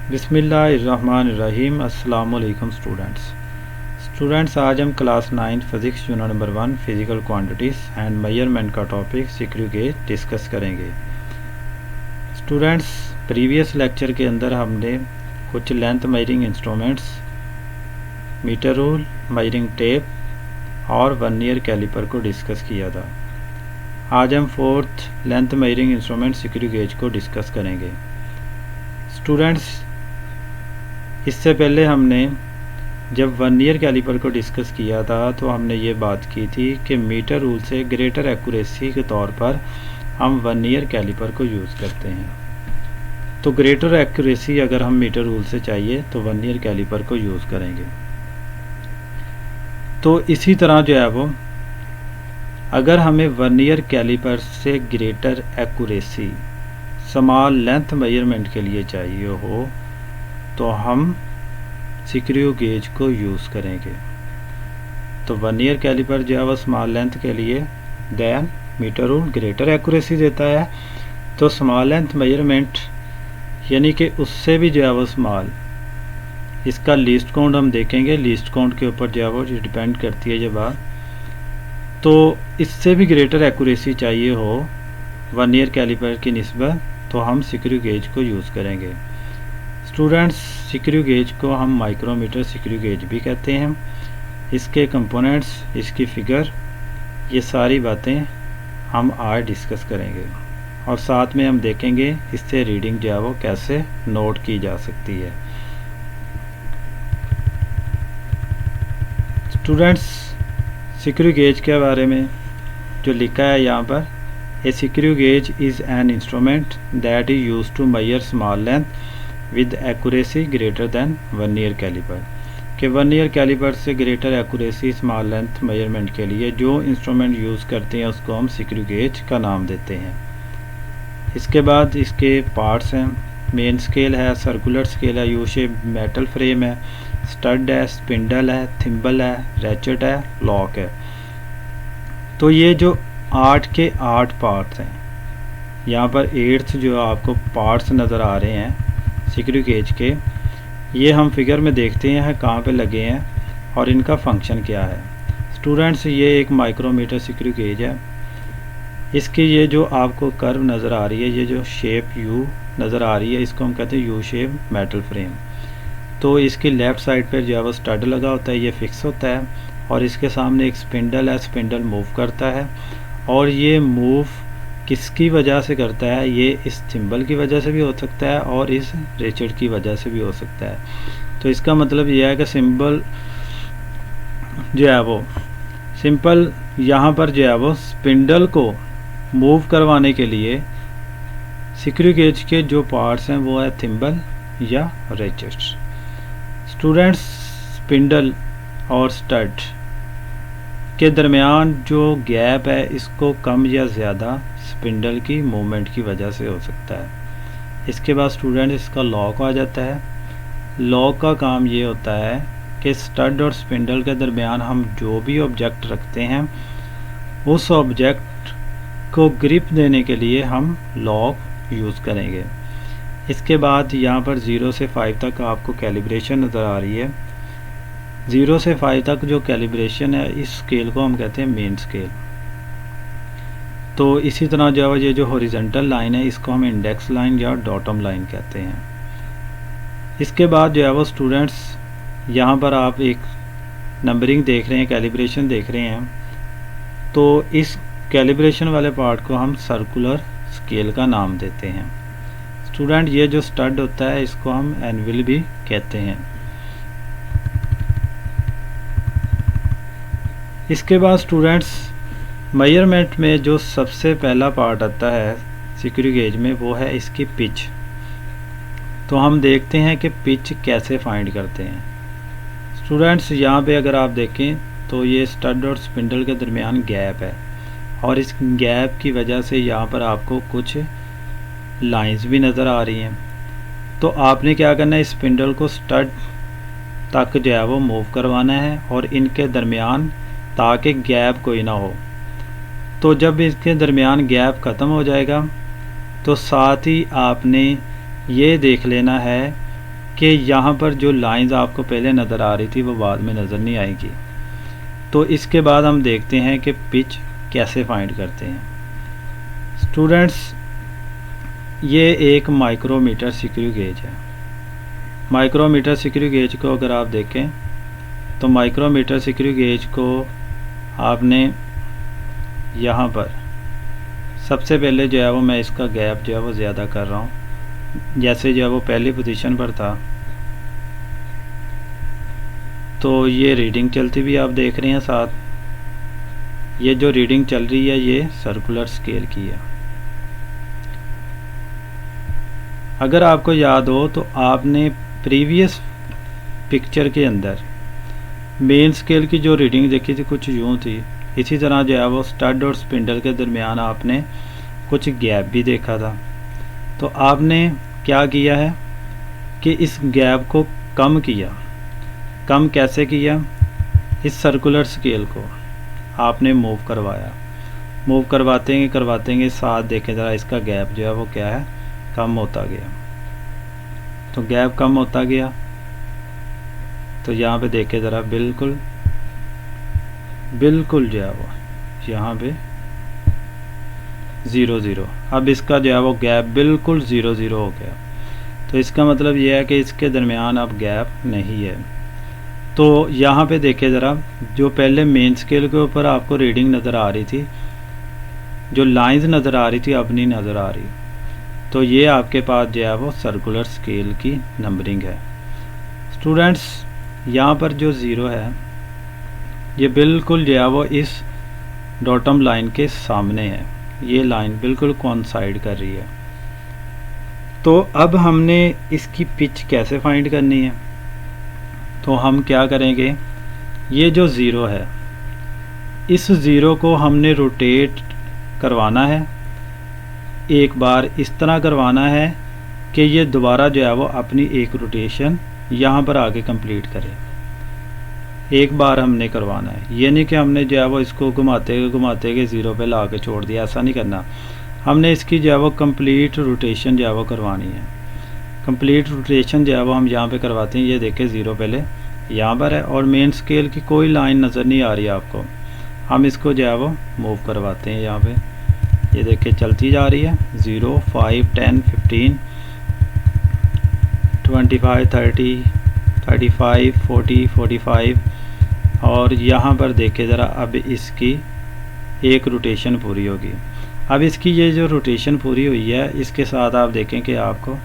बिस्मिल्लाहिर्रहमानिर्रहीम। अस्सलाम वालेकुम स्टूडेंट्स, आज हम class 9 physics unit number 1 physical quantities and measurement का टॉपिक सिक्रू गेज डिस्कस करेंगे। स्टूडेंट्स, प्रीवियस लेक्चर के अंदर हमने कुछ length measuring instruments, metre rule, measuring tape और वर्नियर कैलिपर को डिस्कस किया था। आज हम fourth length measuring instrument screw gauge को डिस्कस करेंगे। स्टूडेंट्स, इससे पहले हमने जब वर्नियर कैलिपर को डिस्कस किया था तो हमने ये बात की थी कि मीटर रूल से ग्रेटर एक्यूरेसी के तौर पर हम वर्नियर कैलिपर को यूज़ करते हैं। तो ग्रेटर एक्यूरेसी अगर हम मीटर रूल से चाहिए तो वर्नियर कैलिपर को यूज़ करेंगे। तो इसी तरह जो है वो अगर हमें वर्नियर कैलिपर से greater accuracy small length measurement के लिए चाहिए हो तो हम सिक्रू गेज को यूज़ करेंगे। तो वर्नियर कैलिपर जो है वो स्मॉल लेंथ के लिए then metre rule greater accuracy देता है। तो स्मॉल लेंथ मेजरमेंट यानी कि उससे भी जो है वो स्मॉल, इसका लीस्ट काउंट हम देखेंगे। लीस्ट काउंट के ऊपर जो है वो डिपेंड करती है ये बात। तो इससे भी ग्रेटर एक्यूरेसी चाहिए हो वर्नियर कैलिपर की निस्बत तो हम सिक्रू गेज को यूज़ करेंगे। स्टूडेंट्स, सिक्रू गेज को हम माइक्रोमीटर सिक्रू गेज भी कहते हैं। इसके कंपोनेंट्स, इसकी फ़िगर, ये सारी बातें हम आज डिस्कस करेंगे और साथ में हम देखेंगे इससे रीडिंग जो है वो कैसे नोट की जा सकती है। स्टूडेंट्स, सिक्रू गेज के बारे में जो लिखा है यहाँ पर, a screw gauge is an instrument that is used to measure small length with accuracy greater than vernier caliper. कि वर्नियर कैलिपर से greater accuracy small length measurement के लिए जो इंस्ट्रूमेंट यूज़ करते हैं उसको हम सिक्रू गेज का नाम देते हैं। इसके बाद इसके पार्ट्स हैं। मेन स्केल है, सर्कुलर स्केल है, यू शेप मेटल फ्रेम है, स्टड है, स्पिंडल है, थिम्बल है, रैचेट है, लॉक है। तो ये जो 8 के 8 पार्ट्स हैं, यहाँ पर 8 जो आपको पार्ट्स नज़र आ रहे हैं सिक्रू गेज के, ये हम फिगर में देखते हैं कहाँ पे लगे हैं और इनका फंक्शन क्या है। स्टूडेंट्स, ये एक माइक्रोमीटर सिक्रू गेज है। इसकी ये जो आपको कर्व नज़र आ रही है, ये जो शेप यू नज़र आ रही है, इसको हम कहते हैं यू शेप मेटल फ्रेम। तो इसकी लेफ़्ट साइड पर जो है वो स्टड लगा होता है, ये फिक्स होता है और इसके सामने एक स्पिंडल है, स्पिंडल मूव करता है और ये मूव किसकी वजह से करता है, ये इस थिम्बल की वजह से भी हो सकता है और इस रेचेट की वजह से भी हो सकता है। तो इसका मतलब यह है कि सिंबल जो है वो सिंपल यहाँ पर जो है वो स्पिंडल को मूव करवाने के लिए सिक्रू गेज के जो पार्ट्स हैं वो है थिम्बल या रेचेट। स्टूडेंट्स, स्पिंडल और स्टड के दरमियान जो गैप है इसको कम या ज़्यादा स्पिंडल की मूवमेंट की वजह से हो सकता है। इसके बाद स्टूडेंट इसका लॉक आ जाता है। लॉक का काम ये होता है कि स्टड और स्पिंडल के दरमियान हम जो भी ऑब्जेक्ट रखते हैं उस ऑब्जेक्ट को ग्रिप देने के लिए हम लॉक यूज़ करेंगे। इसके बाद यहाँ पर 0 से 5 तक आपको कैलिब्रेशन नज़र आ रही है। 0 से 5 तक जो कैलिब्रेशन है इस स्केल को हम कहते हैं मेन स्केल। तो इसी तरह जो है ये जो हॉरिजॉन्टल लाइन है इसको हम इंडेक्स लाइन या डॉटम लाइन कहते हैं। इसके बाद जो है वो स्टूडेंट्स, यहाँ पर आप एक नंबरिंग देख रहे हैं, कैलिब्रेशन देख रहे हैं। तो इस कैलिब्रेशन वाले पार्ट को हम सर्कुलर स्केल का नाम देते हैं। स्टूडेंट, ये जो स्टड होता है इसको हम एनविल भी कहते हैं। इसके बाद स्टूडेंट्स, मेजरमेंट में जो सबसे पहला पार्ट आता है सिक्रू गेज में वो है इसकी पिच। तो हम देखते हैं कि पिच कैसे फाइंड करते हैं। स्टूडेंट्स, यहाँ पे अगर आप देखें तो ये स्टड और स्पिंडल के दरमियान गैप है और इस गैप की वजह से यहाँ पर आपको कुछ लाइंस भी नज़र आ रही हैं। तो आपने क्या करना है, स्पिंडल को स्टड तक जो है वो मूव करवाना है और इनके दरमियान ताकि गैप कोई ना हो। तो जब इसके दरमियान गैप ख़त्म हो जाएगा तो साथ ही आपने ये देख लेना है कि यहाँ पर जो लाइंस आपको पहले नज़र आ रही थी वो बाद में नज़र नहीं आएगी। तो इसके बाद हम देखते हैं कि पिच कैसे फाइंड करते हैं। स्टूडेंट्स, ये एक माइक्रोमीटर स्क्रू गेज है। माइक्रोमीटर स्क्रू गेज को अगर आप देखें तो माइक्रोमीटर स्क्रू गेज को आपने यहाँ पर सबसे पहले जो है वो मैं इसका गैप जो है वो ज़्यादा कर रहा हूँ। जैसे जो है वो पहली पोजीशन पर था तो ये रीडिंग चलती भी आप देख रहे हैं साथ। ये जो रीडिंग चल रही है ये सर्कुलर स्केल की है। अगर आपको याद हो तो आपने प्रीवियस पिक्चर के अंदर मेन स्केल की जो रीडिंग देखी थी कुछ यूँ थी। इसी तरह जो है वो स्टड और स्पिंडल के दरमियान आपने कुछ गैप भी देखा था। तो आपने क्या किया है कि इस गैप को कम किया। कम कैसे किया? इस सर्कुलर स्केल को आपने मूव करवाया। मूव करवाते साथ देखें ज़रा इसका गैप जो है वो क्या है, कम होता गया। तो गैप कम होता गया तो यहाँ पे देखें ज़रा बिल्कुल जो है वो यहाँ पे 0 0। अब इसका जो है वो गैप बिल्कुल 0 0 हो गया। तो इसका मतलब ये है कि इसके दरमियान अब गैप नहीं है। तो यहाँ पे देखें ज़रा, जो पहले मेन स्केल के ऊपर आपको रीडिंग नज़र आ रही थी, जो लाइंस नज़र आ रही थी अब नहीं नज़र आ रही। तो ये आपके पास जो है वो सर्कुलर स्केल की नंबरिंग है। स्टूडेंट्स, यहाँ पर जो 0 है ये बिल्कुल जो है वो इस डॉटम लाइन के सामने है। ये लाइन बिल्कुल कोइंसाइड कर रही है। तो अब हमने इसकी पिच कैसे फाइंड करनी है? तो हम क्या करेंगे, ये जो 0 है इस 0 को हमने रोटेट करवाना है। एक बार इस तरह करवाना है कि ये दोबारा जो है वो अपनी एक रोटेशन यहाँ पर आके कंप्लीट करे। एक बार हमने करवाना है, ये नहीं कि हमने जो है वो इसको घुमाते के 0 पे ला के छोड़ दिया। ऐसा नहीं करना। हमने इसकी जो है वो कंप्लीट रोटेशन जो है वो करवानी है। कंप्लीट रोटेशन जो है वो हम यहाँ पे करवाते हैं। ये देखें 0 पहले यहाँ पर है और मेन स्केल की कोई लाइन नज़र नहीं आ रही है आपको। हम इसको जो है वो मूव करवाते हैं यहाँ पे। ये देखें चलती जा रही है 0 5 10 15 25 30 35 40 45 और यहाँ पर देखें ज़रा, अब इसकी एक रोटेशन पूरी होगी। अब इसकी ये जो रोटेशन पूरी हुई है इसके साथ आप देखें कि आपको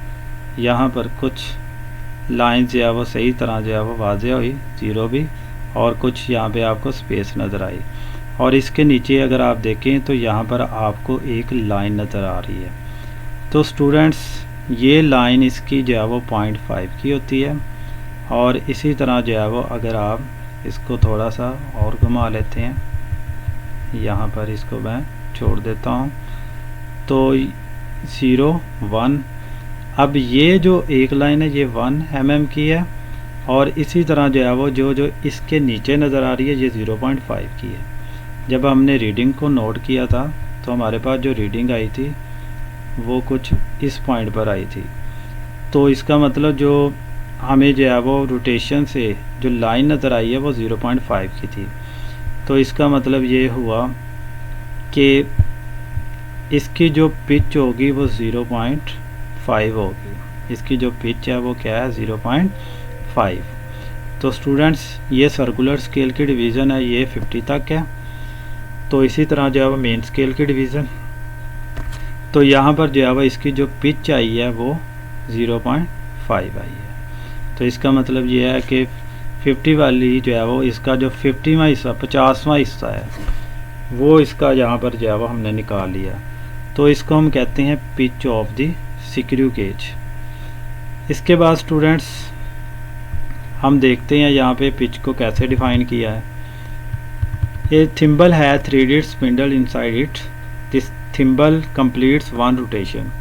यहाँ पर कुछ लाइन जो है वो सही तरह जो है वो वाज़ेह हुई, 0 भी, और कुछ यहाँ पे आपको स्पेस नज़र आई। और इसके नीचे अगर आप देखें तो यहाँ पर आपको एक लाइन नज़र आ रही है। तो स्टूडेंट्स, ये लाइन इसकी जो है वो 0.5 की होती है। और इसी तरह जो है वो अगर आप इसको थोड़ा सा और घुमा लेते हैं, यहाँ पर इसको मैं छोड़ देता हूँ, तो 0 1। अब ये जो एक लाइन है ये 1 mm की है और इसी तरह जो है वो जो इसके नीचे नज़र आ रही है ये 0.5 की है। जब हमने रीडिंग को नोट किया था तो हमारे पास जो रीडिंग आई थी वो कुछ इस पॉइंट पर आई थी। तो इसका मतलब जो हमें जो है वो रोटेशन से जो लाइन नज़र आई है वो 0.5 की थी। तो इसका मतलब ये हुआ कि इसकी जो पिच होगी वो 0.5 होगी। इसकी जो पिच है वो क्या है, 0.5। तो स्टूडेंट्स, ये सर्कुलर स्केल की डिवीज़न है, ये 50 तक है। तो इसी तरह जो है वो मेन स्केल की डिवीज़न, तो यहाँ पर जो है वो इसकी जो पिच आई है वो 0.5 आई है। तो इसका मतलब ये है कि 50 वाली जो है वो इसका जो 50वां हिस्सा 50वां हिस्सा है वो इसका यहाँ पर जो है वो हमने निकाल लिया। तो इसको हम कहते हैं pitch of the screw gauge. इसके बाद स्टूडेंट्स हम देखते हैं यहाँ पे पिच को कैसे डिफाइन किया है। ये थिम्बल है 3D spindle inside it, this thimble completes 1 rotation.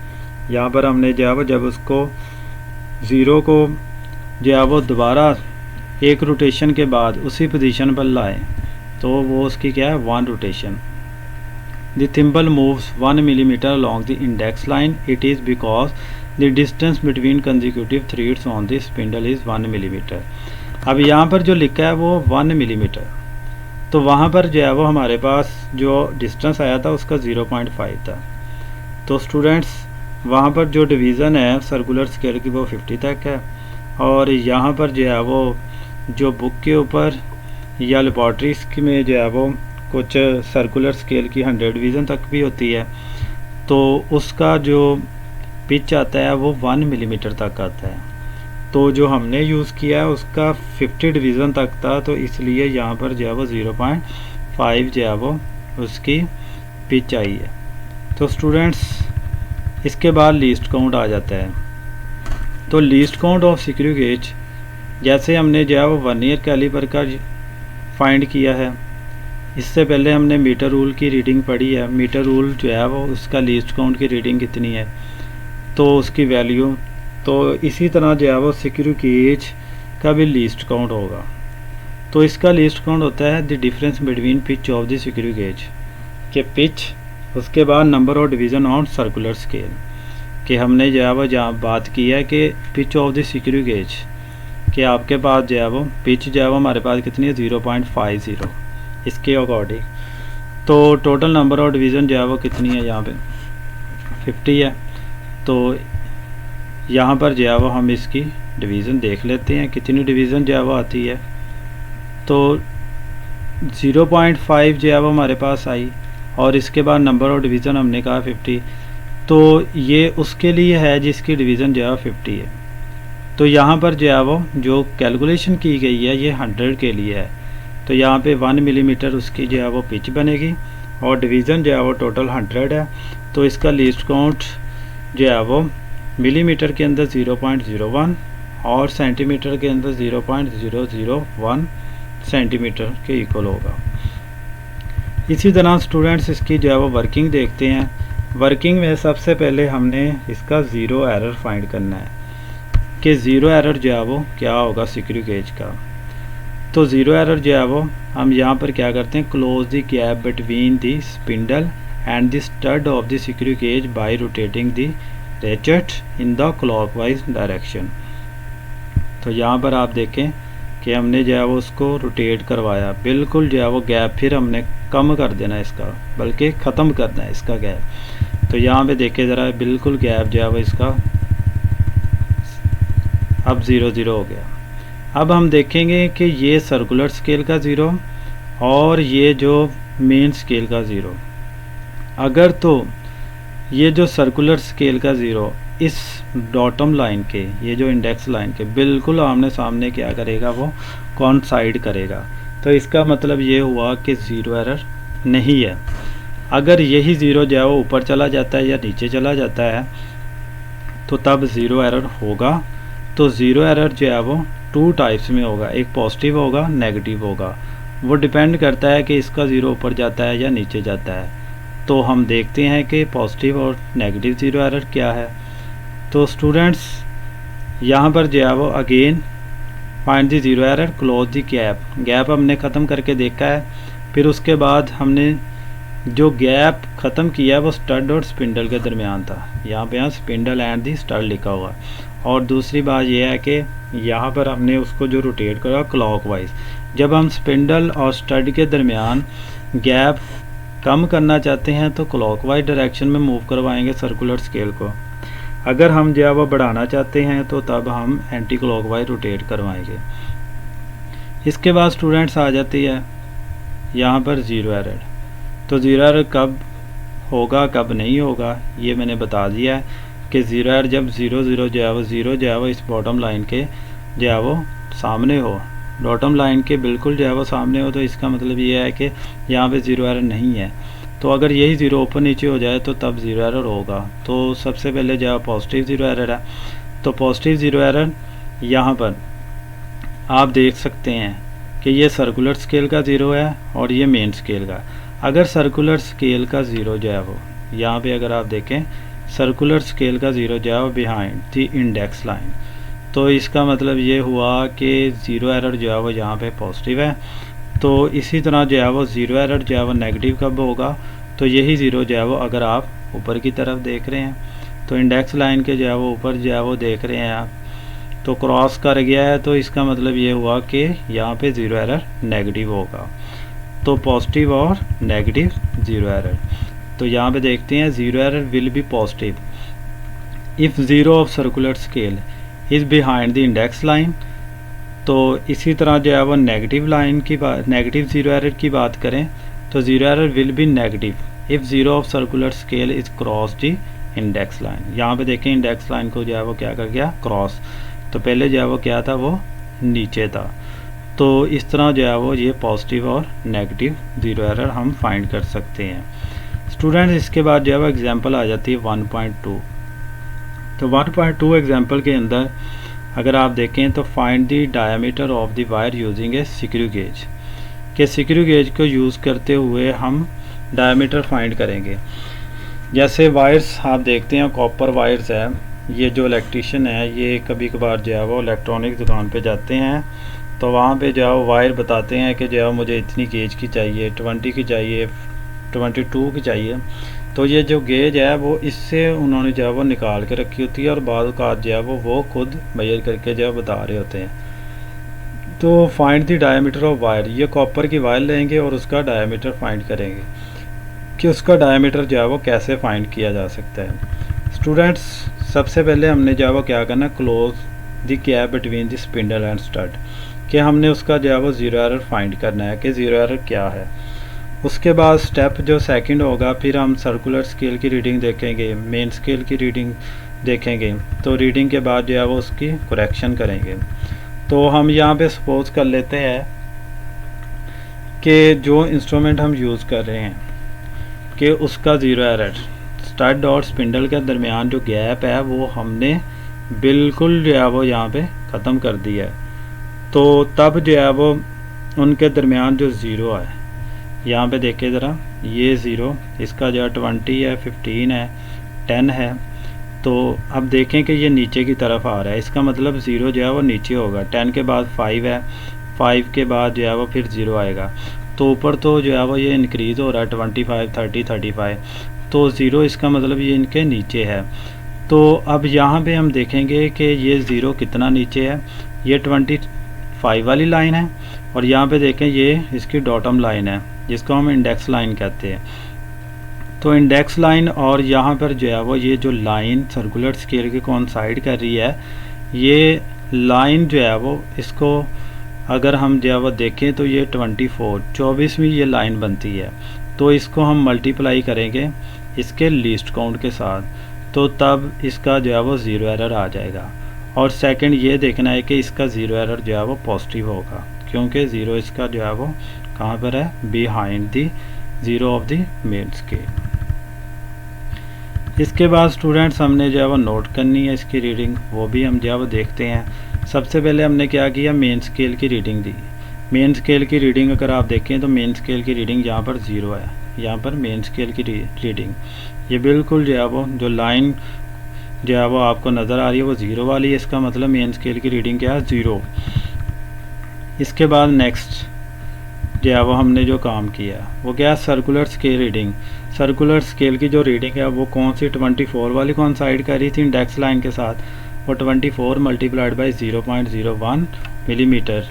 यहाँ पर हमने जो है वो जब उसको 0 को जो है वो दोबारा एक रोटेशन के बाद उसी पोजीशन पर लाए तो वो उसकी क्या है, 1 rotation. The thimble moves 1 mm along the index line. It is because the distance between consecutive threads on the spindle is 1 millimetre. अब यहाँ पर जो लिखा है वो 1 मिलीमीटर, तो वहाँ पर जो है वो हमारे पास जो डिस्टेंस आया था उसका 0.5 था। तो स्टूडेंट्स वहाँ पर जो डिवीज़न है सर्कुलर स्केल की वो 50 तक है, और यहाँ पर जो है वो जो बुक के ऊपर या लेबॉर्ट्रीज में जो है वो कुछ सर्कुलर स्केल की 100 डिवीज़न तक भी होती है, तो उसका जो पिच आता है वो 1 मिलीमीटर तक आता है। तो जो हमने यूज़ किया है उसका 50 डिवीज़न तक था, तो इसलिए यहाँ पर जो है वो 0.5 जो है वो उसकी पिच आई है। तो स्टूडेंट्स इसके बाद लीस्ट काउंट आ जाता है। तो least count of screw gauge जैसे हमने जो है वो वर्नियर कैलिपर का फाइंड किया है, इससे पहले हमने मीटर रूल की रीडिंग पढ़ी है। मीटर रूल जो है वो उसका लीस्ट काउंट की रीडिंग कितनी है तो उसकी वैल्यू, तो इसी तरह जो है वो स्क्रू गेज का भी लीस्ट काउंट होगा। तो इसका लीस्ट काउंट होता है the difference between pitch of the screw gauge के पिच, उसके बाद number of division on circular scale कि हमने जो है वो जहाँ बात की है कि pitch of the screw gauge कि आपके पास जो है वो पिच जो है वो हमारे पास कितनी है 0.50 इसके अकॉर्डिंग। तो टोटल नंबर ऑफ डिवीज़न जो है वो कितनी है यहाँ पे 50 है। तो यहाँ पर जो है वो हम इसकी डिवीज़न देख लेते हैं कितनी डिवीज़न जो है वो आती है। तो 0.5 जो है वो हमारे पास आई, और इसके बाद नंबर ऑफ डिवीज़न हमने कहा 50, तो ये उसके लिए है जिसकी डिवीज़न जो है 50 है। तो यहाँ पर जो है वो जो कैलकुलेशन की गई है ये 100 के लिए है, तो यहाँ पे 1 मिलीमीटर उसकी जो है वो पिच बनेगी, और डिवीज़न जो है वो टोटल 100 है। तो इसका लीस्ट काउंट जो है वो मिलीमीटर के अंदर 0.01 और सेंटीमीटर के अंदर 0.001 सेंटीमीटर के इक्वल होगा। इसी तरह स्टूडेंट्स इसकी जो है वो वर्किंग देखते हैं। वर्किंग में सबसे पहले हमने इसका ज़ीरो एरर फाइंड करना है कि ज़ीरो एरर जो है वो क्या होगा स्क्रू गेज का। तो ज़ीरो एरर जो है वो हम यहाँ पर क्या करते हैं, close the gap between the spindle and the stud of the screw gauge bye rotating the ratchet in the clockwise direction. तो यहाँ पर आप देखें कि हमने जो है वो उसको रोटेट करवाया, बिल्कुल जो है वो गैप फिर हमने कम कर देना है इसका, बल्कि ख़त्म करना है इसका गैप। तो यहाँ पे देखें ज़रा, बिल्कुल गैप जो है वो इसका अब 0 हो गया। अब हम देखेंगे कि ये सर्कुलर स्केल का 0 और ये जो मेन स्केल का 0, अगर तो ये जो सर्कुलर स्केल का 0 इस डॉटम लाइन के, ये जो इंडेक्स लाइन के बिल्कुल आमने सामने क्या करेगा, वो कॉइंसाइड करेगा, तो इसका मतलब ये हुआ कि ज़ीरो एरर नहीं है। अगर यही 0 जो है वो ऊपर चला जाता है या नीचे चला जाता है तो तब ज़ीरो एरर होगा। तो ज़ीरो एरर जो है वो 2 टाइप्स में होगा, एक पॉजिटिव होगा, नेगेटिव होगा। वो डिपेंड करता है कि इसका 0 ऊपर जाता है या नीचे जाता है। तो हम देखते हैं कि पॉजिटिव और नेगेटिव ज़ीरो एरर क्या है। तो स्टूडेंट्स यहाँ पर जो है वो again find the zero error, close the gap. Gap हमने ख़त्म करके देखा है, फिर उसके बाद हमने जो गैप ख़त्म किया है वो स्टड और स्पिंडल के दरमियान था। यहाँ पे यहाँ स्पिंडल एंड दी स्टड लिखा हुआ। और दूसरी बात यह है कि यहाँ पर हमने उसको जो रोटेट करा क्लॉकवाइज, जब हम स्पिंडल और स्टड के दरमियान गैप कम करना चाहते हैं तो क्लॉकवाइज डायरेक्शन में मूव करवाएंगे सर्कुलर स्केल को। अगर हम जो है वो बढ़ाना चाहते हैं तो तब हम एंटी क्लॉकवाइज रोटेट करवाएंगे। इसके बाद स्टूडेंट्स आ जाती है यहाँ पर ज़ीरो एरर। तो ज़ीरो एरर कब होगा कब नहीं होगा ये मैंने बता दिया है कि ज़ीरो एरर जब 0 0 जो है वो 0 जो है वो इस बॉटम लाइन के जो है वो सामने हो, बॉटम लाइन के बिल्कुल जो है वो सामने हो, तो इसका मतलब ये है कि यहाँ पे ज़ीरो एरर नहीं है। तो अगर यही 0 ऊपर नीचे हो जाए तो तब ज़ीरो एरर होगा। तो सबसे पहले जो है पॉजिटिव ज़ीरो एरर है। तो पॉजिटिव ज़ीरो एरर यहाँ पर आप देख सकते हैं कि ये सर्कुलर स्केल का 0 है और ये मेन स्केल का। अगर सर्कुलर स्केल का 0 जो है वो यहाँ पे अगर आप देखें सर्कुलर स्केल का 0 जो है वो बिहाइंड द इंडेक्स लाइन, तो इसका मतलब ये हुआ कि ज़ीरो एरर जो है वो यहाँ पे पॉजिटिव है। तो इसी तरह जो है वो ज़ीरो एरर जो है वो नेगेटिव कब होगा, तो यही 0 जो है वो अगर आप ऊपर की तरफ देख रहे हैं तो इंडेक्स लाइन के जो है वो ऊपर जो है वो देख रहे हैं आप, तो क्रॉस कर गया है, तो इसका मतलब ये हुआ कि यहाँ पे ज़ीरो एरर नेगेटिव होगा। तो पॉजिटिव और नेगेटिव ज़ीरो एरर। तो यहाँ पे देखते हैं zero error will be positive if zero of circular scale is behind the index line. तो इसी तरह जो है वो नेगेटिव लाइन की बात, नेगेटिव ज़ीरो एरर की बात करें तो zero error will be negative if zero of circular scale is cross the index line. यहाँ पे देखें इंडेक्स लाइन को जो है वो क्या कर गया, क्रॉस। तो पहले जो है वो क्या था, वो नीचे था। तो इस तरह जो है वो ये पॉजिटिव और नेगेटिव ज़ीरो एरर हम फाइंड कर सकते हैं। स्टूडेंट्स इसके बाद जो है वो एग्जांपल आ जाती है 1.2। तो 1.2 एग्जांपल के अंदर अगर आप देखें तो find the diameter of the wire using A screw gauge, के स्क्रू गेज को यूज़ करते हुए हम डायमीटर फाइंड करेंगे। जैसे वायर्स आप देखते हैं कॉपर वायर्स है, ये जो इलेक्ट्रीशियन है ये कभी कभार जो है वो इलेक्ट्रॉनिक दुकान पे जाते हैं, तो वहाँ पे जो है वो वायर बताते हैं कि जो है मुझे इतनी गेज की चाहिए, 20 की चाहिए, 22 की चाहिए। तो ये जो गेज है वो इससे उन्होंने जो है वो निकाल के रखी होती है और बाद का जो है वो खुद मेजर करके जो है बता रहे होते हैं। तो find the diameter of wire, ये कॉपर की वायर लेंगे और उसका डायमीटर फाइंड करेंगे कि उसका डायमीटर जो है वो कैसे फाइंड किया जा सकता है। स्टूडेंट्स सबसे पहले हमने जो है वो क्या करना, close the gap between the spindle and stud, कि हमने उसका जो है वो ज़ीरो एरर फाइंड करना है कि ज़ीरो एरर क्या है। उसके बाद स्टेप जो सेकंड होगा, फिर हम सर्कुलर स्केल की रीडिंग देखेंगे, मेन स्केल की रीडिंग देखेंगे। तो रीडिंग के बाद जो है वो उसकी करेक्शन करेंगे। तो हम यहाँ पे सपोज कर लेते हैं कि जो इंस्ट्रूमेंट हम यूज़ कर रहे हैं कि उसका ज़ीरो एरर, स्टड और स्पिंडल के दरमियान जो गैप है वो हमने बिल्कुल जो है वो यहाँ पे ख़त्म कर दिया है। तो तब जो है वो उनके दरमियान जो ज़ीरो है, यहाँ पे देखिए ज़रा, ये ज़ीरो, इसका जो है 20 है, 15 है, 10 है। तो अब देखें कि ये नीचे की तरफ आ रहा है, इसका मतलब ज़ीरो जो है वो नीचे होगा। 10 के बाद 5 है, 5 के बाद जो है वो फिर ज़ीरो आएगा। तो ऊपर तो जो है वो ये इंक्रीज़ हो रहा है 25, 30, 35, तो ज़ीरो इसका मतलब ये इनके नीचे है। तो अब यहाँ पे हम देखेंगे कि ये ज़ीरो कितना नीचे है, ये 25 वाली लाइन है और यहाँ पे देखें ये इसकी डॉटम लाइन है जिसको हम इंडेक्स लाइन कहते हैं। तो इंडेक्स लाइन और यहाँ पर जो है वो ये जो लाइन सर्कुलर स्केल के कोइंसाइड कर रही है, ये लाइन जो है वो इसको अगर हम जो है वो देखें तो ये 24वीं ये लाइन बनती है। तो इसको हम मल्टीप्लाई करेंगे इसके लीस्ट काउंट के साथ, तो तब इसका जो है वो ज़ीरो एरर आ जाएगा। और सेकंड ये देखना है कि इसका ज़ीरो एरर जो है वो पॉजिटिव होगा, क्योंकि ज़ीरो इसका जो है वो कहाँ पर है, behind the zero of the main scale. इसके बाद स्टूडेंट्स हमने जो है वो नोट करनी है इसकी रीडिंग, वो भी हम जो है वो देखते हैं। सबसे पहले हमने क्या किया, मेन स्केल की रीडिंग दी। मेन स्केल की रीडिंग अगर आप देखें तो मेन स्केल की रीडिंग यहाँ पर ज़ीरो है, यहाँ पर मेन स्केल की रीडिंग ये बिल्कुल जो है वो जो लाइन जो है वो आपको नज़र आ रही है वो ज़ीरो वाली है, इसका मतलब मेन स्केल की रीडिंग क्या है, ज़ीरो। इसके बाद नेक्स्ट जो है वो हमने जो काम किया वो क्या है, circular scale reading. Circular scale की जो रीडिंग है वो कौन सी, 24 वाली कोइंसाइड कर रही थी इंडेक्स लाइन के साथ, वो 24 मल्टीप्लाइड बाई 0.01 मिलीमीटर,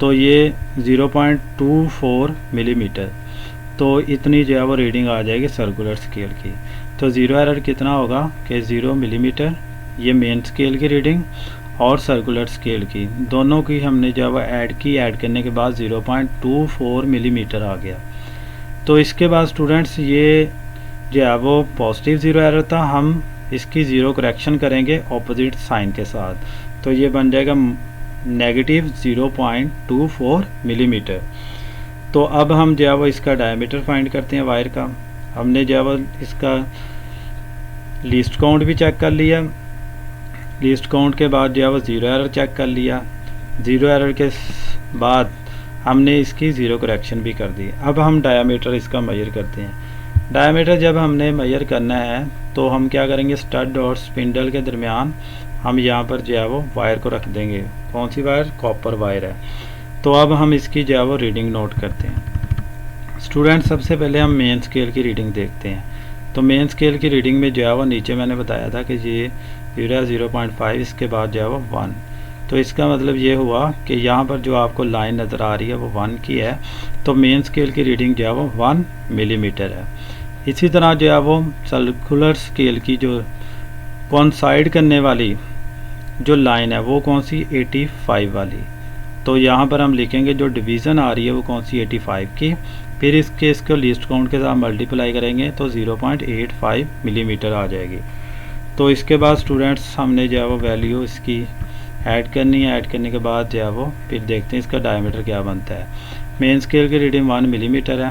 तो ये 0.24 मिलीमीटर। तो इतनी जो है वो रीडिंग आ जाएगी सर्कुलर स्केल की। तो ज़ीरो एरर कितना होगा कि 0 मिलीमीटर, ये मेन स्केल की रीडिंग और सर्कुलर स्केल की दोनों की हमने जो है वो ऐड की, ऐड करने के बाद 0.24 मिलीमीटर आ गया। तो इसके बाद स्टूडेंट्स ये जो है वो पॉजिटिव ज़ीरो एरर था, हम इसकी ज़ीरो करेक्शन करेंगे ऑपोजिट साइन के साथ, तो ये बन जाएगा नेगेटिव 0.24 मिलीमीटर। तो अब हम जो है वो इसका डायमीटर फाइंड करते हैं वायर का। हमने जो है वो इसका लीस्ट काउंट भी चेक कर लिया, लीस्ट काउंट के बाद जो है वो ज़ीरो एरर चेक कर लिया, ज़ीरो एरर के बाद हमने इसकी ज़ीरो करेक्शन भी कर दी। अब हम डायमीटर इसका मेजर करते हैं। डायमीटर जब हमने मेजर करना है तो हम क्या करेंगे, स्टड और स्पिंडल के दरमियान हम यहाँ पर जो है वो वायर को रख देंगे। कौन सी वायर, कॉपर वायर है। तो अब हम इसकी जो है वो रीडिंग नोट करते हैं। स्टूडेंट सबसे पहले हम मेन स्केल की रीडिंग देखते हैं। तो मेन स्केल की रीडिंग में जो है वो नीचे मैंने बताया था कि ये 0.5, इसके बाद जो है वो 1। तो इसका मतलब ये हुआ कि यहाँ पर जो आपको लाइन नज़र आ रही है वो 1 की है, तो मेन स्केल की रीडिंग जो है वो 1 मिलीमीटर है। इसी तरह जो है वो सर्कुलर स्केल की जो कोइंसाइड करने वाली जो लाइन है वो कौन सी, 85 वाली। तो यहाँ पर हम लिखेंगे जो डिवीज़न आ रही है वो कौन सी, 85 की, फिर इसको लीस्ट काउंट के साथ मल्टीप्लाई करेंगे तो 0.85 मिलीमीटर आ जाएगी। तो इसके बाद स्टूडेंट्स हमने जो है वो वैल्यू इसकी ऐड करनी है। ऐड करने के बाद जो है वो फिर देखते हैं इसका डायमीटर क्या बनता है। मेन स्केल की रीडिंग 1 मिलीमीटर है।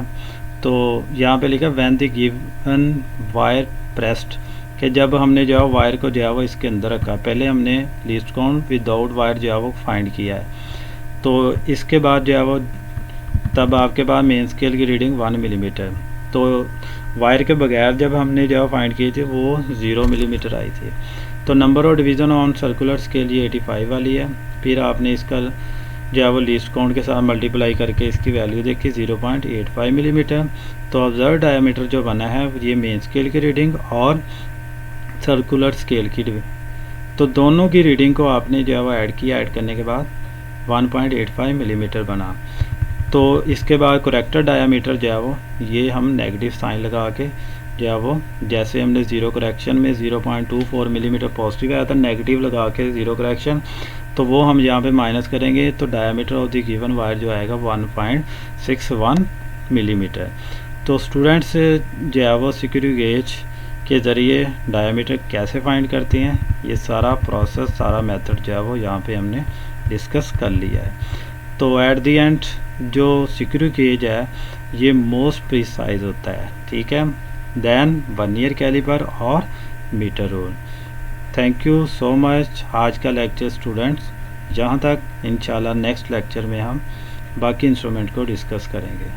तो यहाँ पे लिखा when the given wire pressed, कि जब हमने जो है वायर को जो है वो इसके अंदर रखा, पहले हमने लीस्ट काउंट विदाउट वायर जो है वो फाइंड किया है, तो इसके बाद जो है वो तब आपके पास मेन स्केल की रीडिंग 1 मिलीमीटर। तो वायर के बगैर जब हमने जो है फाइंड की थी वो 0 मिलीमीटर आई थी। तो number of division on circular scale ये 85 वाली है। फिर आपने इसका जो है वो लीस्ट काउंट के साथ मल्टीप्लाई करके इसकी वैल्यू देखी 0.85 मिलीमीटर। तो ऑब्जर्व डायमीटर जो बना है ये मेन स्केल की रीडिंग और सर्कुलर स्केल की, तो दोनों की रीडिंग को आपने जो है वो ऐड किया। ऐड करने के बाद 1.85 मिलीमीटर बना। तो इसके बाद करेक्टर डायामीटर जो है वो ये हम नेगेटिव साइन लगा के जो है वो, जैसे हमने ज़ीरो करेक्शन में 0.24 मिलीमीटर पॉजिटिव आया था, नेगेटिव लगा के ज़ीरो करेक्शन, तो वो हम यहाँ पे माइनस करेंगे तो diameter of the given wire जो आएगा 1.61 मिलीमीटर। तो स्टूडेंट्स जो है वो स्क्रू गेज के ज़रिए डायामीटर कैसे फाइंड करते हैं, ये सारा प्रोसेस, सारा मेथड जो है वो यहाँ पे हमने डिस्कस कर लिया है। तो एट दी एंड जो स्क्रू गेज है ये मोस्ट प्रिसाइज होता है, ठीक है, देन वर्नियर कैलिपर और metre rule. Thank you so much. आज का लेक्चर स्टूडेंट्स यहाँ तक, इंशाल्लाह नेक्स्ट लेक्चर में हम बाकी इंस्ट्रूमेंट को डिस्कस करेंगे।